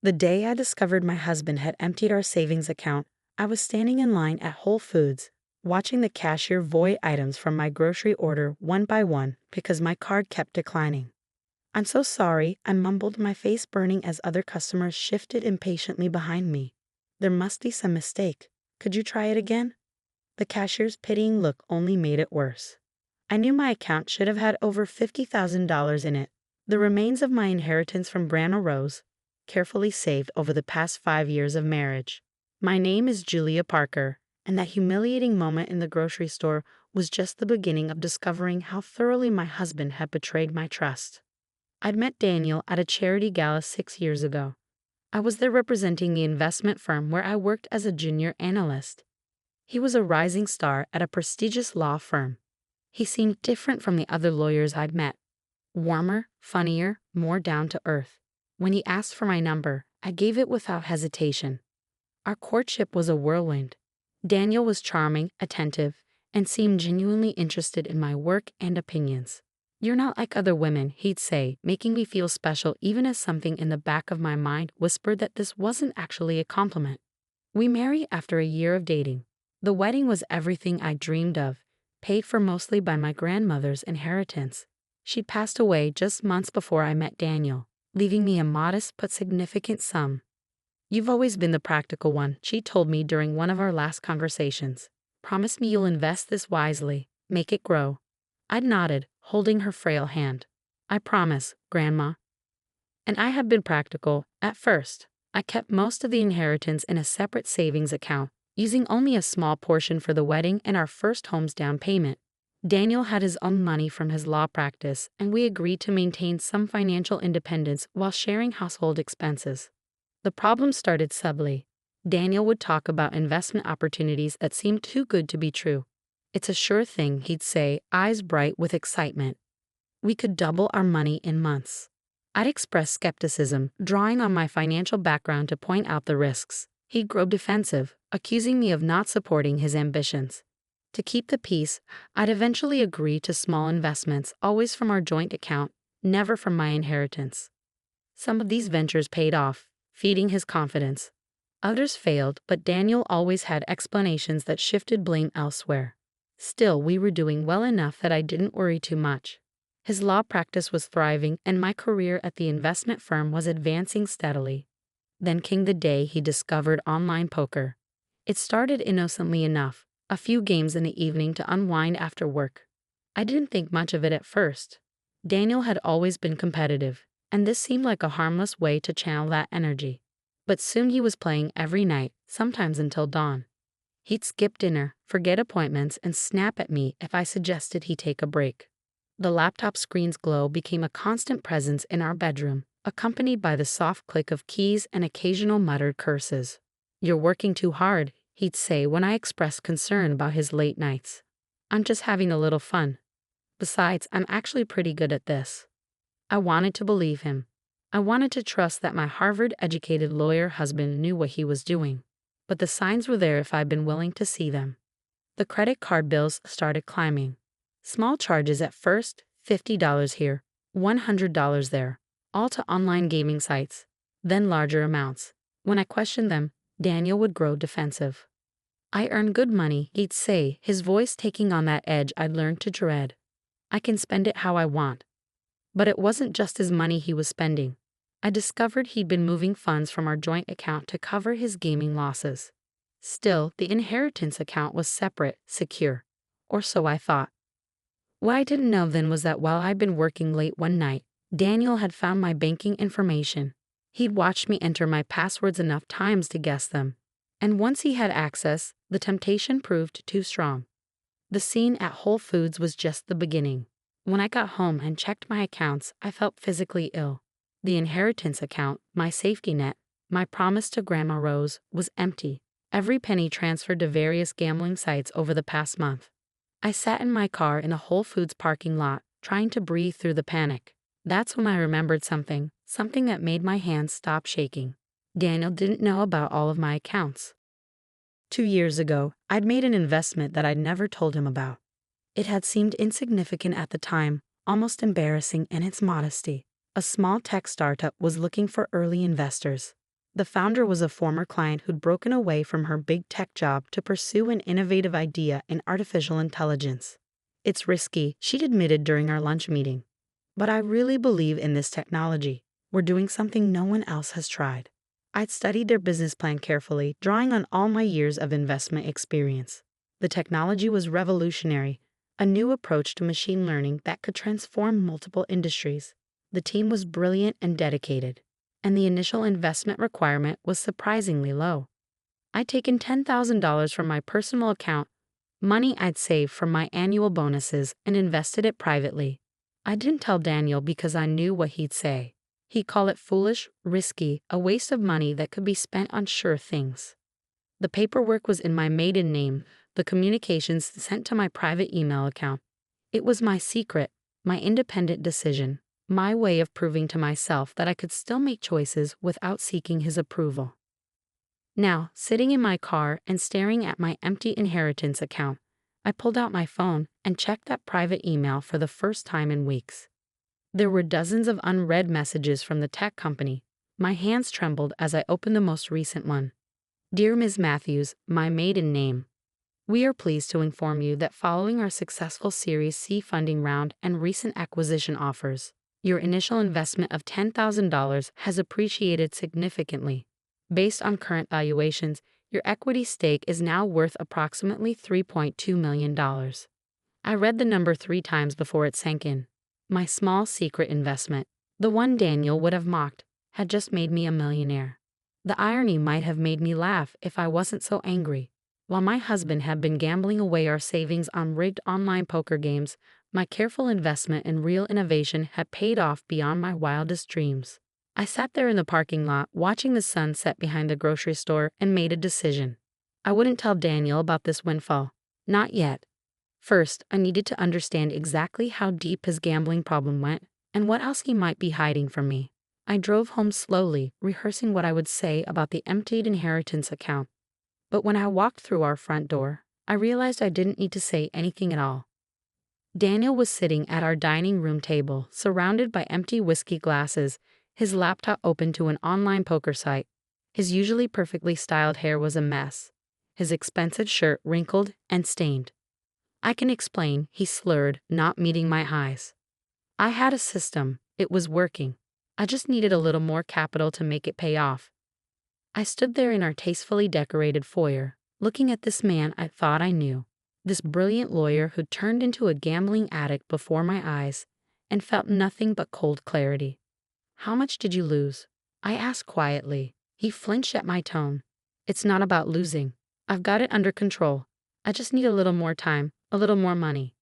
The day I discovered my husband had emptied our savings account, I was standing in line at Whole Foods, watching the cashier void items from my grocery order one by one because my card kept declining. "I'm so sorry," I mumbled, my face burning as other customers shifted impatiently behind me. "There must be some mistake. Could you try it again?" The cashier's pitying look only made it worse. I knew my account should have had over $50,000 in it, the remains of my inheritance from Grandma Rose, carefully saved over the past 5 years of marriage. My name is Julia Parker, and that humiliating moment in the grocery store was just the beginning of discovering how thoroughly my husband had betrayed my trust. I'd met Daniel at a charity gala 6 years ago. I was there representing the investment firm where I worked as a junior analyst. He was a rising star at a prestigious law firm. He seemed different from the other lawyers I'd met. Warmer, funnier, more down to earth. When he asked for my number, I gave it without hesitation. Our courtship was a whirlwind. Daniel was charming, attentive, and seemed genuinely interested in my work and opinions. "You're not like other women," he'd say, making me feel special even as something in the back of my mind whispered that this wasn't actually a compliment. We married after a year of dating. The wedding was everything I dreamed of, paid for mostly by my grandmother's inheritance. She'd passed away just months before I met Daniel, leaving me a modest but significant sum. "You've always been the practical one," she told me during one of our last conversations. "Promise me you'll invest this wisely, make it grow." I nodded, holding her frail hand. "I promise, Grandma." And I have been practical. At first, I kept most of the inheritance in a separate savings account, using only a small portion for the wedding and our first home's down payment. Daniel had his own money from his law practice, and we agreed to maintain some financial independence while sharing household expenses. The problem started subtly. Daniel would talk about investment opportunities that seemed too good to be true. "It's a sure thing," he'd say, eyes bright with excitement. "We could double our money in months." I'd express skepticism, drawing on my financial background to point out the risks. He'd grow defensive, accusing me of not supporting his ambitions. To keep the peace, I'd eventually agree to small investments, always from our joint account, never from my inheritance. Some of these ventures paid off, feeding his confidence. Others failed, but Daniel always had explanations that shifted blame elsewhere. Still, we were doing well enough that I didn't worry too much. His law practice was thriving, and my career at the investment firm was advancing steadily. Then came the day he discovered online poker. It started innocently enough, a few games in the evening to unwind after work. I didn't think much of it at first. Daniel had always been competitive, and this seemed like a harmless way to channel that energy. But soon he was playing every night, sometimes until dawn. He'd skip dinner, forget appointments, and snap at me if I suggested he take a break. The laptop screen's glow became a constant presence in our bedroom, accompanied by the soft click of keys and occasional muttered curses. "You're working too hard," he'd say when I expressed concern about his late nights. "I'm just having a little fun. Besides, I'm actually pretty good at this." I wanted to believe him. I wanted to trust that my Harvard-educated lawyer husband knew what he was doing. But the signs were there if I'd been willing to see them. The credit card bills started climbing. Small charges at first, $50 here, $100 there, all to online gaming sites. Then larger amounts. When I questioned them, Daniel would grow defensive. "I earn good money," he'd say, his voice taking on that edge I'd learned to dread. "I can spend it how I want." But it wasn't just his money he was spending. I discovered he'd been moving funds from our joint account to cover his gaming losses. Still, the inheritance account was separate, secure. Or so I thought. What I didn't know then was that while I'd been working late one night, Daniel had found my banking information. He'd watched me enter my passwords enough times to guess them. And once he had access, the temptation proved too strong. The scene at Whole Foods was just the beginning. When I got home and checked my accounts, I felt physically ill. The inheritance account, my safety net, my promise to Grandma Rose, was empty. Every penny transferred to various gambling sites over the past month. I sat in my car in a Whole Foods parking lot, trying to breathe through the panic. That's when I remembered something that made my hands stop shaking. Daniel didn't know about all of my accounts. 2 years ago, I'd made an investment that I'd never told him about. It had seemed insignificant at the time, almost embarrassing in its modesty. A small tech startup was looking for early investors. The founder was a former client who'd broken away from her big tech job to pursue an innovative idea in artificial intelligence. It's risky, she'd admitted during our lunch meeting. But I really believe in this technology. We're doing something no one else has tried. I'd studied their business plan carefully, drawing on all my years of investment experience. The technology was revolutionary, a new approach to machine learning that could transform multiple industries. The team was brilliant and dedicated, and the initial investment requirement was surprisingly low. I'd taken $10,000 from my personal account, money I'd saved from my annual bonuses, and invested it privately. I didn't tell Daniel because I knew what he'd say. He'd call it foolish, risky, a waste of money that could be spent on sure things. The paperwork was in my maiden name, the communications sent to my private email account. It was my secret, my independent decision, my way of proving to myself that I could still make choices without seeking his approval. Now, sitting in my car and staring at my empty inheritance account, I pulled out my phone and checked that private email for the first time in weeks. There were dozens of unread messages from the tech company. My hands trembled as I opened the most recent one. Dear Ms. Matthews, my maiden name. We are pleased to inform you that following our successful Series C funding round and recent acquisition offers, your initial investment of $10,000 has appreciated significantly. Based on current valuations, your equity stake is now worth approximately $3.2 million. I read the number 3 times before it sank in. My small secret investment, the one Daniel would have mocked, had just made me a millionaire. The irony might have made me laugh if I wasn't so angry. While my husband had been gambling away our savings on rigged online poker games, my careful investment in real innovation had paid off beyond my wildest dreams. I sat there in the parking lot watching the sun set behind the grocery store and made a decision. I wouldn't tell Daniel about this windfall. Not yet. First, I needed to understand exactly how deep his gambling problem went and what else he might be hiding from me. I drove home slowly, rehearsing what I would say about the emptied inheritance account. But when I walked through our front door, I realized I didn't need to say anything at all. Daniel was sitting at our dining room table, surrounded by empty whiskey glasses, his laptop open to an online poker site. His usually perfectly styled hair was a mess, his expensive shirt wrinkled and stained. I can explain, he slurred, not meeting my eyes. I had a system, it was working. I just needed a little more capital to make it pay off. I stood there in our tastefully decorated foyer, looking at this man I thought I knew, this brilliant lawyer who turned into a gambling addict before my eyes, and felt nothing but cold clarity. How much did you lose? I asked quietly. He flinched at my tone. It's not about losing. I've got it under control. I just need a little more time, a little more money.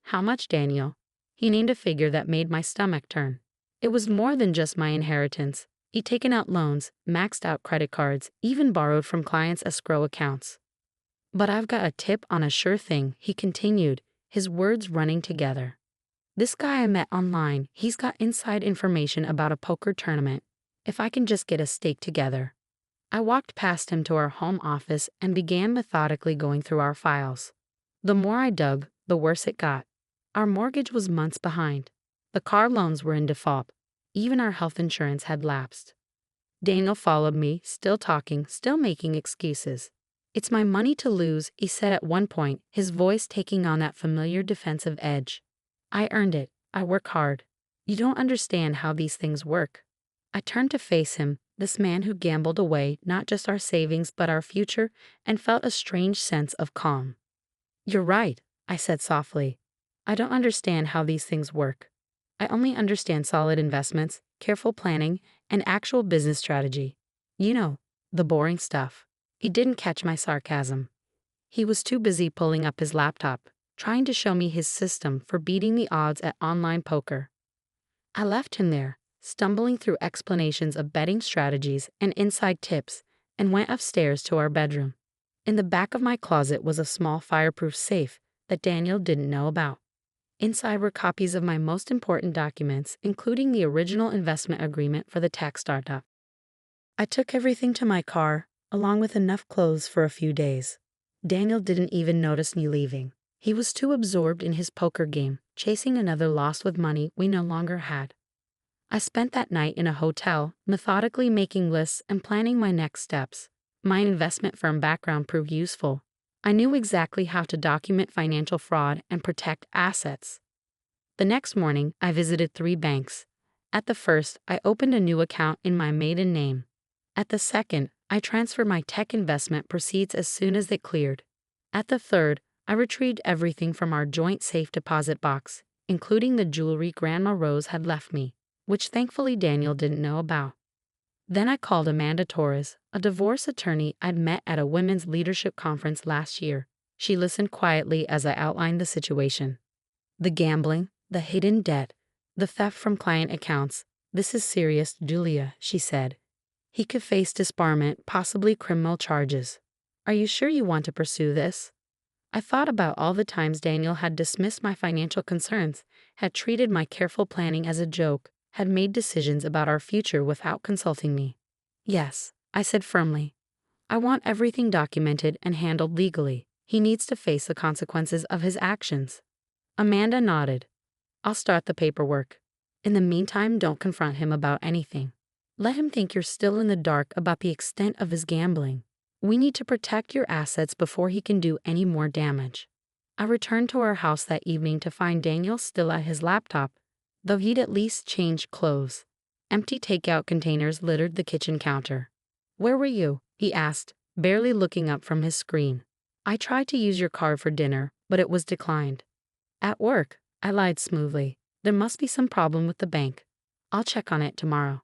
How much, Daniel? He named a figure that made my stomach turn. It was more than just my inheritance. He'd taken out loans, maxed out credit cards, even borrowed from clients' escrow accounts. But I've got a tip on a sure thing, he continued, his words running together. This guy I met online, he's got inside information about a poker tournament. If I can just get a stake together. I walked past him to our home office and began methodically going through our files. The more I dug, the worse it got. Our mortgage was months behind. The car loans were in default. Even our health insurance had lapsed. Daniel followed me, still talking, still making excuses. It's my money to lose, he said at one point, his voice taking on that familiar defensive edge. I earned it. I work hard. You don't understand how these things work. I turned to face him, this man who gambled away not just our savings but our future, and felt a strange sense of calm. You're right, I said softly. I don't understand how these things work. I only understand solid investments, careful planning, and actual business strategy. You know, the boring stuff. He didn't catch my sarcasm. He was too busy pulling up his laptop, trying to show me his system for beating the odds at online poker. I left him there, stumbling through explanations of betting strategies and inside tips, and went upstairs to our bedroom. In the back of my closet was a small fireproof safe that Daniel didn't know about. Inside were copies of my most important documents, including the original investment agreement for the tech startup. I took everything to my car, along with enough clothes for a few days. Daniel didn't even notice me leaving. He was too absorbed in his poker game, chasing another loss with money we no longer had. I spent that night in a hotel, methodically making lists and planning my next steps. My investment firm background proved useful. I knew exactly how to document financial fraud and protect assets. The next morning, I visited 3 banks. At the first, I opened a new account in my maiden name. At the second, I transferred my tech investment proceeds as soon as it cleared. At the third, I retrieved everything from our joint safe deposit box, including the jewelry Grandma Rose had left me, which thankfully Daniel didn't know about. Then I called Amanda Torres, a divorce attorney I'd met at a women's leadership conference last year. She listened quietly as I outlined the situation. The gambling, the hidden debt, the theft from client accounts. This is serious, Julia, she said. He could face disbarment, possibly criminal charges. Are you sure you want to pursue this? I thought about all the times Daniel had dismissed my financial concerns, had treated my careful planning as a joke, had made decisions about our future without consulting me. Yes, I said firmly. I want everything documented and handled legally. He needs to face the consequences of his actions. Amanda nodded. I'll start the paperwork. In the meantime, don't confront him about anything. Let him think you're still in the dark about the extent of his gambling. We need to protect your assets before he can do any more damage. I returned to our house that evening to find Daniel still at his laptop, though he'd at least changed clothes. Empty takeout containers littered the kitchen counter. Where were you? He asked, barely looking up from his screen. I tried to use your card for dinner, but it was declined. At work, I lied smoothly. There must be some problem with the bank. I'll check on it tomorrow.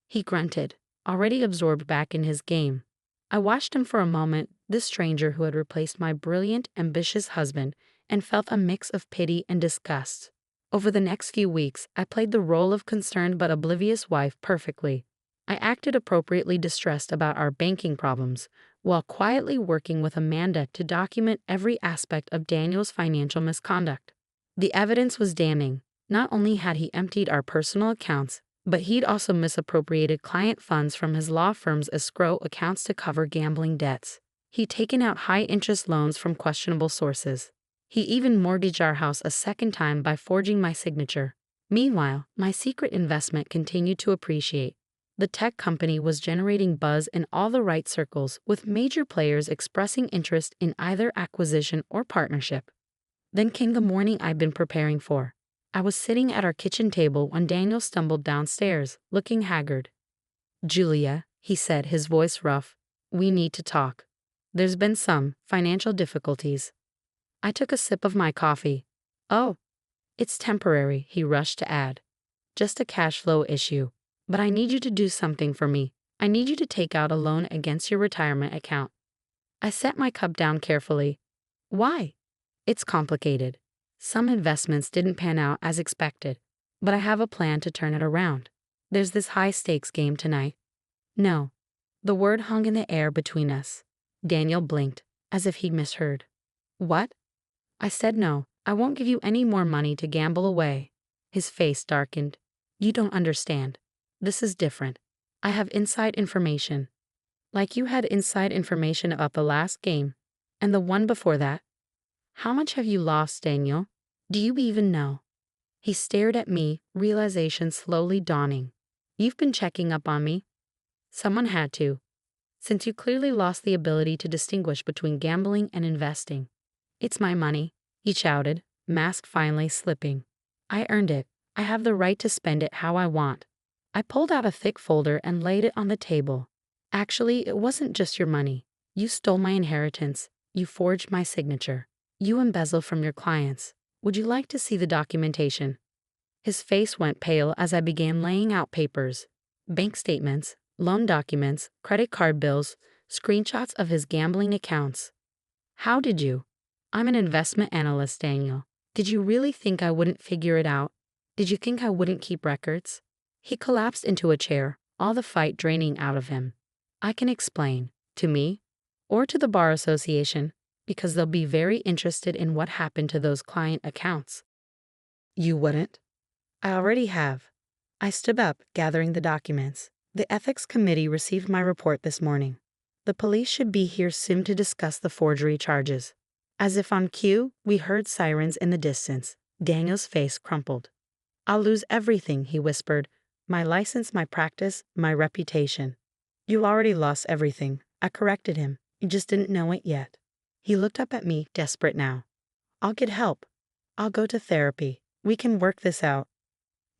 He grunted, already absorbed back in his game. I watched him for a moment, this stranger who had replaced my brilliant, ambitious husband, and felt a mix of pity and disgust. Over the next few weeks, I played the role of concerned but oblivious wife perfectly. I acted appropriately distressed about our banking problems, while quietly working with Amanda to document every aspect of Daniel's financial misconduct. The evidence was damning. Not only had he emptied our personal accounts, but he'd also misappropriated client funds from his law firm's escrow accounts to cover gambling debts. He'd taken out high-interest loans from questionable sources. He even mortgaged our house a second time by forging my signature. Meanwhile, my secret investment continued to appreciate. The tech company was generating buzz in all the right circles, with major players expressing interest in either acquisition or partnership. Then came the morning I'd been preparing for. I was sitting at our kitchen table when Daniel stumbled downstairs, looking haggard. Julia, he said, his voice rough, we need to talk. There's been some financial difficulties. I took a sip of my coffee. Oh, it's temporary, he rushed to add. Just a cash flow issue. But I need you to do something for me. I need you to take out a loan against your retirement account. I set my cup down carefully. Why? It's complicated. Some investments didn't pan out as expected, but I have a plan to turn it around. There's this high-stakes game tonight. No. The word hung in the air between us. Daniel blinked, as if he'd misheard. What? I said no. I won't give you any more money to gamble away. His face darkened. You don't understand. This is different. I have inside information. Like you had inside information about the last game, and the one before that. How much have you lost, Daniel? Do you even know? He stared at me, realization slowly dawning. You've been checking up on me. Someone had to. Since you clearly lost the ability to distinguish between gambling and investing. It's my money, he shouted, mask finally slipping. I earned it. I have the right to spend it how I want. I pulled out a thick folder and laid it on the table. Actually, it wasn't just your money. You stole my inheritance. You forged my signature. You embezzled from your clients. Would you like to see the documentation? His face went pale as I began laying out papers. Bank statements, loan documents, credit card bills, screenshots of his gambling accounts. How did you? I'm an investment analyst, Daniel. Did you really think I wouldn't figure it out? Did you think I wouldn't keep records? He collapsed into a chair, all the fight draining out of him. I can explain. To me? Or to the Bar Association? Because they'll be very interested in what happened to those client accounts. You wouldn't? I already have. I stood up, gathering the documents. The ethics committee received my report this morning. The police should be here soon to discuss the forgery charges. As if on cue, we heard sirens in the distance. Daniel's face crumpled. I'll lose everything, he whispered. My license, my practice, my reputation. You already lost everything. I corrected him. You just didn't know it yet. He looked up at me, desperate now. I'll get help. I'll go to therapy. We can work this out.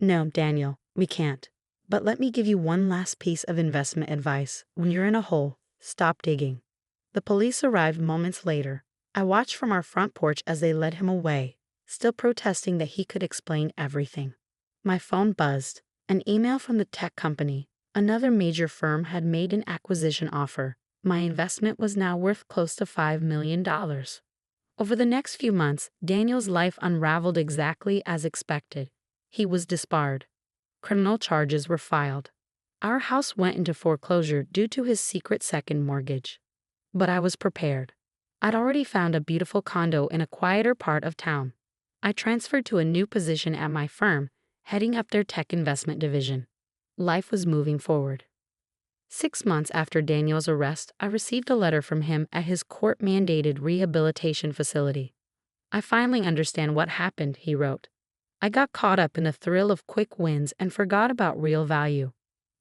No, Daniel, we can't. But let me give you one last piece of investment advice. When you're in a hole, stop digging. The police arrived moments later. I watched from our front porch as they led him away, still protesting that he could explain everything. My phone buzzed. An email from the tech company. Another major firm had made an acquisition offer. My investment was now worth close to $5 million. Over the next few months, Daniel's life unraveled exactly as expected. He was disbarred. Criminal charges were filed. Our house went into foreclosure due to his secret second mortgage. But I was prepared. I'd already found a beautiful condo in a quieter part of town. I transferred to a new position at my firm, heading up their tech investment division. Life was moving forward. 6 months after Daniel's arrest, I received a letter from him at his court-mandated rehabilitation facility. I finally understand what happened, he wrote. I got caught up in the thrill of quick wins and forgot about real value.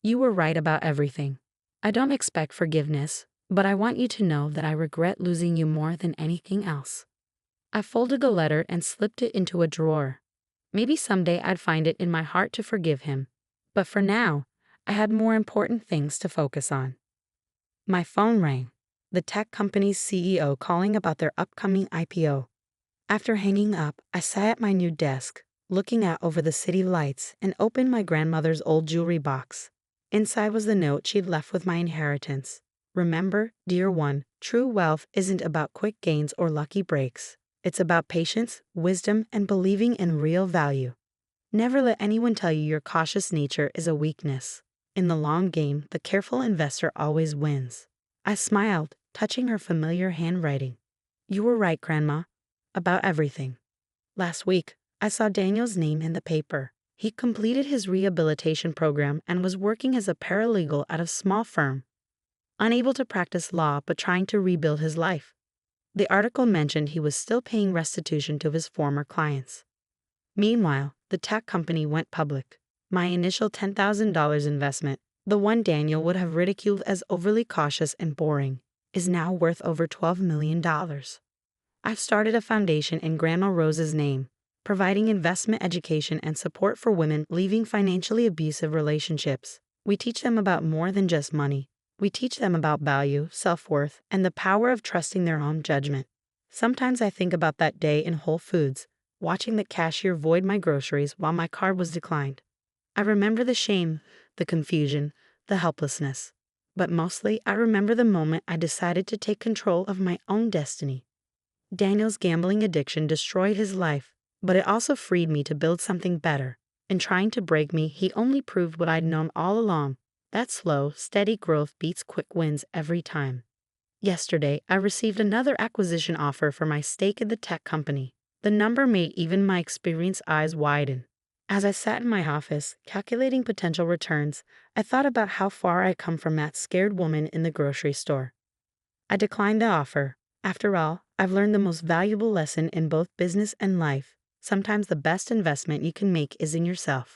You were right about everything. I don't expect forgiveness, but I want you to know that I regret losing you more than anything else. I folded the letter and slipped it into a drawer. Maybe someday I'd find it in my heart to forgive him. But for now, I had more important things to focus on. My phone rang. The tech company's CEO calling about their upcoming IPO. After hanging up, I sat at my new desk, looking out over the city lights, and opened my grandmother's old jewelry box. Inside was the note she'd left with my inheritance. Remember, dear one, true wealth isn't about quick gains or lucky breaks. It's about patience, wisdom, and believing in real value. Never let anyone tell you your cautious nature is a weakness. In the long game, the careful investor always wins. I smiled, touching her familiar handwriting. You were right, Grandma, about everything. Last week, I saw Daniel's name in the paper. He completed his rehabilitation program and was working as a paralegal at a small firm. Unable to practice law but trying to rebuild his life. The article mentioned he was still paying restitution to his former clients. Meanwhile, the tech company went public. My initial $10,000 investment, the one Daniel would have ridiculed as overly cautious and boring, is now worth over $12 million. I've started a foundation in Grandma Rose's name, providing investment education and support for women leaving financially abusive relationships. We teach them about more than just money. We teach them about value, self-worth, and the power of trusting their own judgment. Sometimes I think about that day in Whole Foods, watching the cashier void my groceries while my card was declined. I remember the shame, the confusion, the helplessness. But mostly, I remember the moment I decided to take control of my own destiny. Daniel's gambling addiction destroyed his life, but it also freed me to build something better. In trying to break me, he only proved what I'd known all along. That slow, steady growth beats quick wins every time. Yesterday, I received another acquisition offer for my stake in the tech company. The number made even my experienced eyes widen. As I sat in my office, calculating potential returns, I thought about how far I'd come from that scared woman in the grocery store. I declined the offer. After all, I've learned the most valuable lesson in both business and life. Sometimes the best investment you can make is in yourself.